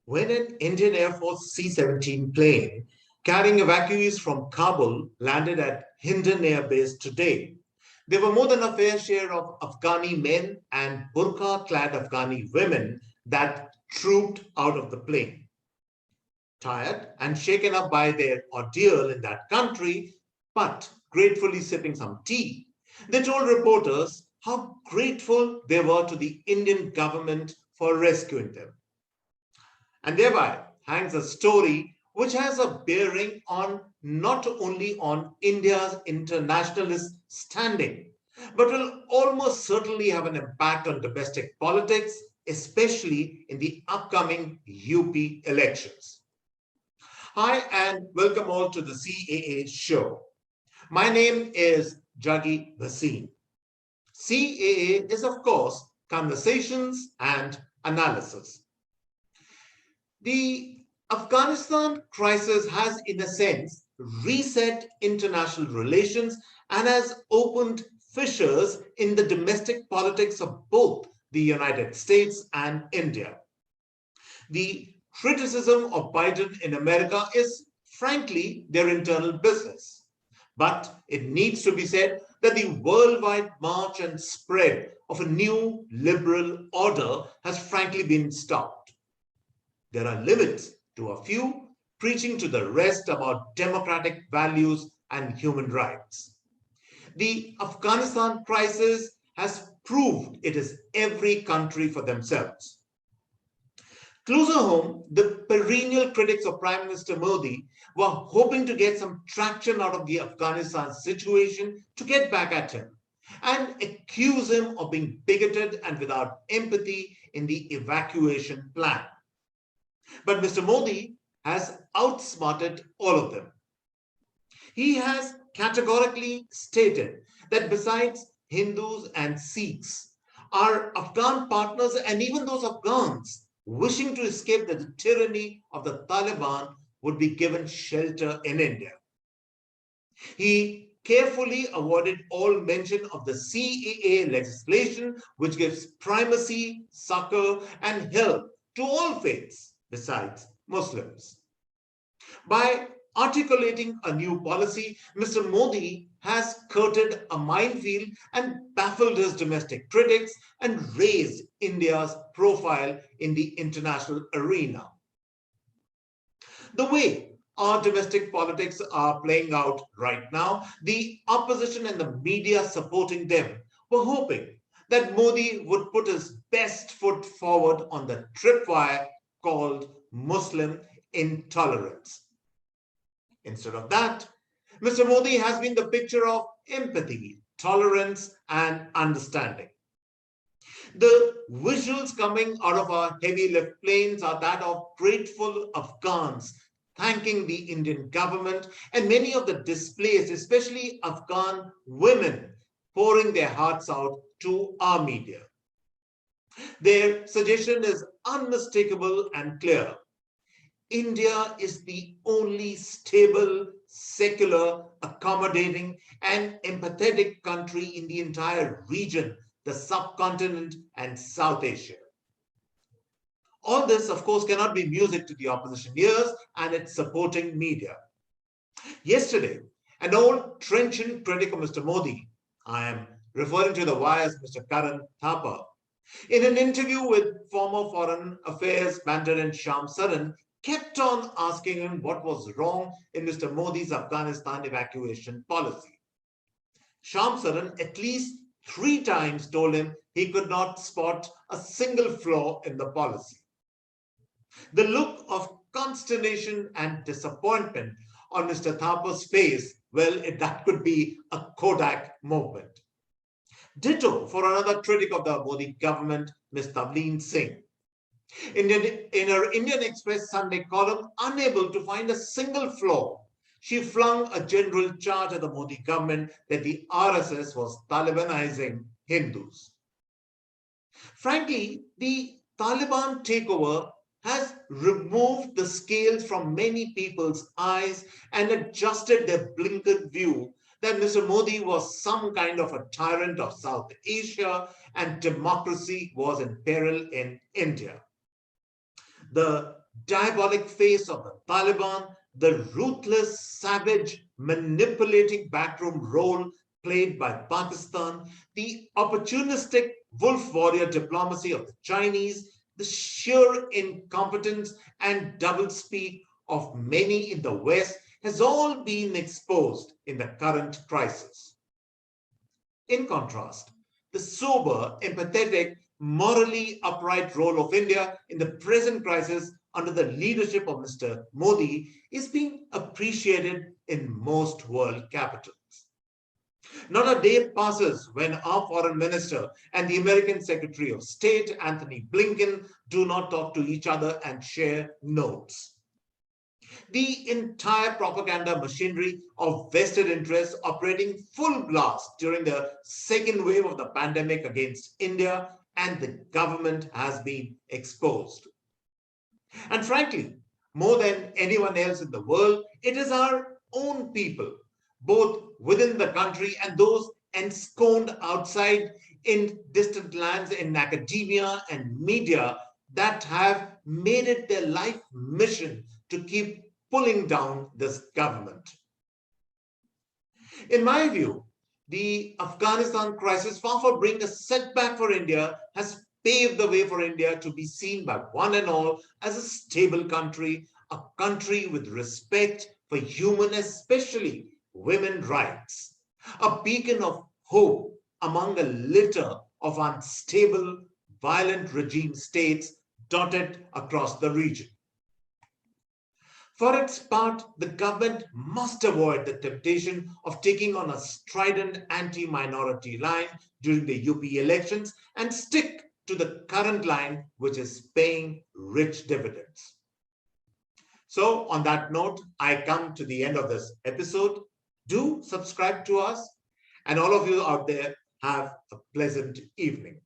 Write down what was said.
When an Indian Air Force C-17 plane carrying evacuees from Kabul landed at Hindon Air Base today, there were more than a fair share of Afghani men and burqa-clad Afghani women that trooped out of the plane. Tired and shaken up by their ordeal in that country, but gratefully sipping some tea, they told reporters how grateful they were to the Indian government for rescuing them. And thereby hangs a story which has a bearing on not only on India's internationalist standing, but will almost certainly have an impact on domestic politics, especially in the upcoming UP elections. Hi, and welcome all to the CAA show. My name is Juggi Bhasin. CAA is, of course, conversations and analysis. The Afghanistan crisis has, in a sense, reset international relations and has opened fissures in the domestic politics of both the United States and India. The criticism of Biden in America is, frankly, their internal business. But it needs to be said that the worldwide march and spread of a new liberal order has frankly been stopped. There are limits to a few preaching to the rest about democratic values and human rights. The Afghanistan crisis has proved it is every country for themselves. Closer home, the perennial critics of Prime Minister Modi were hoping to get some traction out of the Afghanistan situation to get back at him and accuse him of being bigoted and without empathy in the evacuation plan. But Mr. Modi has outsmarted all of them. He has categorically stated that besides Hindus and Sikhs, our Afghan partners and even those Afghans wishing to escape the tyranny of the Taliban would be given shelter in India. He carefully avoided all mention of the CAA legislation, which gives primacy, succor, and help to all faiths besides Muslims. By articulating a new policy, Mr. Modi has skirted a minefield and baffled his domestic critics and raised India's profile in the international arena. The way our domestic politics are playing out right now, the opposition and the media supporting them were hoping that Modi would put his best foot forward on the tripwire called Muslim intolerance. Instead of that, Mr. Modi has been the picture of empathy, tolerance, and understanding. The visuals coming out of our heavy lift planes are that of grateful Afghans thanking the Indian government and many of the displaced, especially Afghan women, pouring their hearts out to our media. Their suggestion is unmistakable and clear. India is the only stable, secular, accommodating, and empathetic country in the entire region, the subcontinent, and South Asia. All this, of course, cannot be music to the opposition ears and its supporting media. Yesterday, an old trenchant critic of Mr. Modi, I am referring to the Wire's Mr. Karan Thapa, in an interview with former Foreign Affairs Mandarin Shyam Saran, kept on asking him what was wrong in Mr. Modi's Afghanistan evacuation policy. Shyam Saran at least 3 times told him he could not spot a single flaw in the policy. The look of consternation and disappointment on Mr. Thapa's face, well, that could be a Kodak moment. Ditto for another critic of the Modi government, Ms. Tavleen Singh. In her Indian Express Sunday column, unable to find a single flaw, she flung a general charge at the Modi government that the RSS was Talibanizing Hindus. Frankly, the Taliban takeover has removed the scales from many people's eyes and adjusted their blinkered view that Mr. Modi was some kind of a tyrant of South Asia and democracy was in peril in India. The diabolic face of the Taliban, the ruthless, savage, manipulating backroom role played by Pakistan, the opportunistic wolf warrior diplomacy of the Chinese, the sheer incompetence and doublespeak of many in the West has all been exposed in the current crisis. In contrast, the sober, empathetic, morally upright role of India in the present crisis under the leadership of Mr. Modi is being appreciated in most world capitals. Not a day passes when our foreign minister and the American Secretary of State, Anthony Blinken, do not talk to each other and share notes. The entire propaganda machinery of vested interests operating full blast during the second wave of the pandemic against India and the government has been exposed. And frankly, more than anyone else in the world, it is our own people, both within the country and those ensconced outside in distant lands in academia and media, that have made it their life mission to keep pulling down this government. In my view, the Afghanistan crisis, far from being a setback for India, has paved the way for India to be seen by one and all as a stable country, a country with respect for human, especially women rights, a beacon of hope among a litter of unstable, violent regime states dotted across the region. For its part, the government must avoid the temptation of taking on a strident anti-minority line during the UP elections and stick to the current line, which is paying rich dividends. So, on that note, I come to the end of this episode. Do subscribe to us, and all of you out there have a pleasant evening.